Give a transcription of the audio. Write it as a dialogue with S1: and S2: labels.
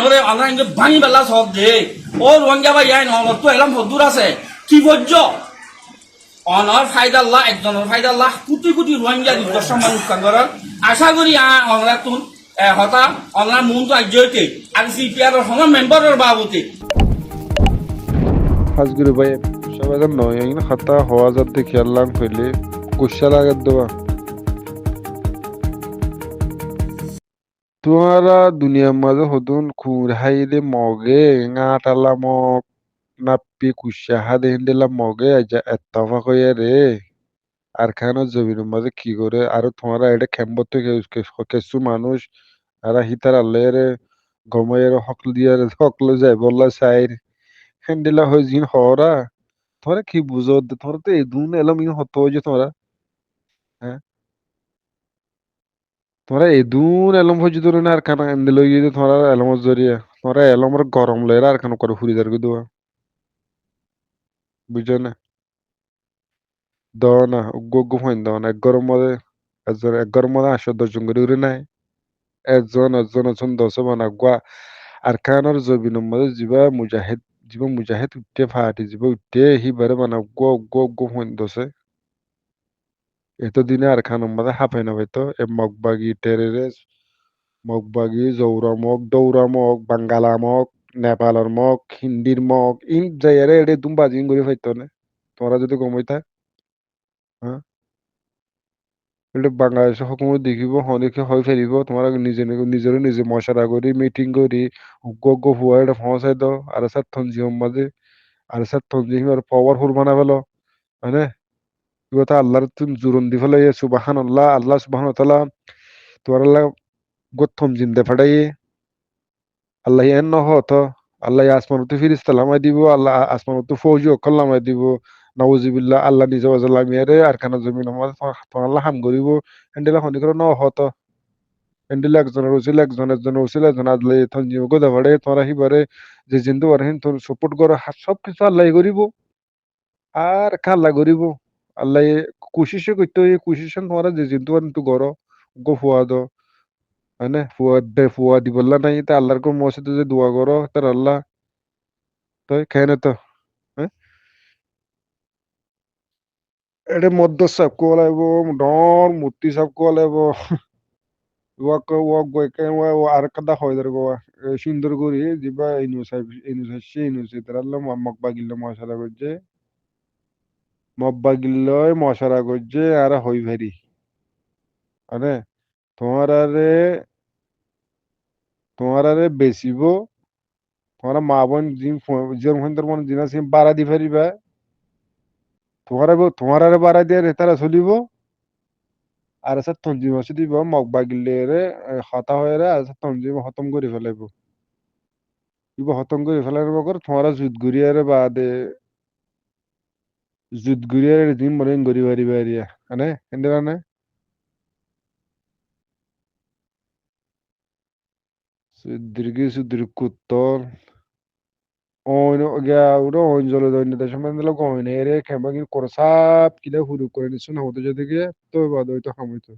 S1: মানুরে আমরা ইংকে ভাঙি বেলা সব দে ও রোহিঙ্গা ভাই আইন অনত তো এলাম হদ্দুর আছে কি বজ্জ অনর ফায়দাল্লাহ একজনের ফায়দাল্লাহ কোটি কোটি রোহিঙ্গা দর্শক মানুষ কাঙ্গর আশা করি অনরা তুন হতা অনরা মন তো আজ্যকে আর সিপিআর সঙ্গে মেম্বারের বাবুতে
S2: হাজগুরি ভাই সবাই নয় খাতা হওয়া যাতে খেয়াল লাং ফেলে কুশা লাগার দেওয়া তোমারা দুনিয়ার মাঝে হতুন খুর হাইলে মগে ngaটালা মগ নাপ্পি কুশা হাদে হিন্দিলা মগে এত্তফা কইয়া রে আর খানো জমিনের মাঝে কি করে আর তোমারা এটা খেম্বত কিছু মানুষ আর হিতার আল্লাহ গমের হকল দিয়ে হকল যায় বললা সাইর হ্যান্ডেলা হয়ে জিন হরা তোমরা কি বুঝো তোমরা তো এই দুন এলাম ইন হতো যে তোমরা হ্যাঁ তোমরা এই দুন এলম হয়ে যদি না আর খানা এমনি লই গিয়ে তোমরা এলমের জরিয়া তোমরা এলমের গরম লয়ের আর খানা করে ফুরি দার দেওয়া বুঝছো না দাও না উগ্গ হইন দাও না এক গরম মধ্যে একজন এক গরম মধ্যে 8-10 জন করে উড়ে নাই একজন দশ বানা গুয়া আর খানোর জবিনের মধ্যে যিবা মুজাহিদ উঠতে ফাটি যিবা উঠতে হি বারে বানা উগ্গ হইন দছে এতদিনে আর খানোর মধ্যে হাফাই না হয়তো এ মগবাগি টেররিস্ট মগবাগি জৌরামক দৌরামক বাঙ্গালামক নেপালের মগ হিন্দির মগ ইন যাইয়ারে এডে দুম বাজিং করে ফাইতো না তোমরা যদি কমাইতা হ্যাঁ এটা বাংলাদেশ হুকুমত দেখিব হনিকে হয় ফেরিব তোমার নিজে মশারা করি মিটিং করি উগ্গ হুয়া এটা ফসাই দাও আর স্যার থনজিম মাঝে আর স্যার থনজিম আর পাওয়ারফুল বানা ফেলো মানে কথা আল্লাহর তুমি জুরন দি ফেলে সুবাহান আল্লাহ সুবাহান তাআলা তোমার আল্লাহ গথম জিন্দে ফাটাই আল্লাহ এন নহত আল্লাহ আসমানতে ফিরিস্তা লামাই দিব আল্লাহ আসমানতে ফৌজি অকল লামাই দিব নাউজিবিল্লাহ আল্লাহ নিজে লামিয়ারে আর খানা জমিন আমার আল্লাহ হাম করিব এন্ডেলা হনি করে নহত এন্ডেলা একজনের উচিল একজন আল্লাহ থনজিম গোদা ফাড়ে তোরা হিবারে যে জিন্দু আর হিন তোর সাপোর্ট করো সব কিছু আল্লাহ করিব আর খাল্লা করিব আল্লাহ কুশিসে করতে হয় কুশিসে তোমরা যে জিন্দু আর একটু করো গো ফুয়া দো মানে ফুয়া দি বললা নাই তা আল্লাহর কোন মসজিদে যে দোয়া করো তার আল্লাহ তো খেয়ে তো হ্যাঁ এটা মদ্য সাহেব কো লাগবো ডর মূর্তি সাহেব কো লাগবো ওয়াক গয়কে আর কাদা হয় দের গোয়া সুন্দর করি দিবা ইনু সাহেব সে ইনু সে তার আল্লাহ মক্বা গিল্ল মশারা করছে মব্বা গিল্লয় মশারা করছে আর হই ভেরি আরে তোমার আরে তোমার আরে বেচিব তোমার মা বোন জিম জিম হইন তোর মন জিনা সিম বাড়া দি ফেরিবা তোমার আরে বাড়া দিয়ে তারা চলিব আর আছে তঞ্জিম আছে দিব মগবা গিলে রে হতা হয়ে রে আছে তঞ্জিম খতম করে ফেলাইব ইব খতম করে ফেলার বকর তোমার জুত গুরিয়ারে বাদে জুত গুরিয়ারে দিন মনে গরি বাড়ি বাড়িয়া মানে এন্ডে মানে সুদীর্ঘ কুত্তর গিয়া ওটা অঞ্চলে দৈন্য দেশ মানে লোক হয় রে খেমা কিন্তু করসাপ কিলে হুরু করে নিচ্ছ না হতে যদি গিয়ে তো বাদ হইতো খামাইতো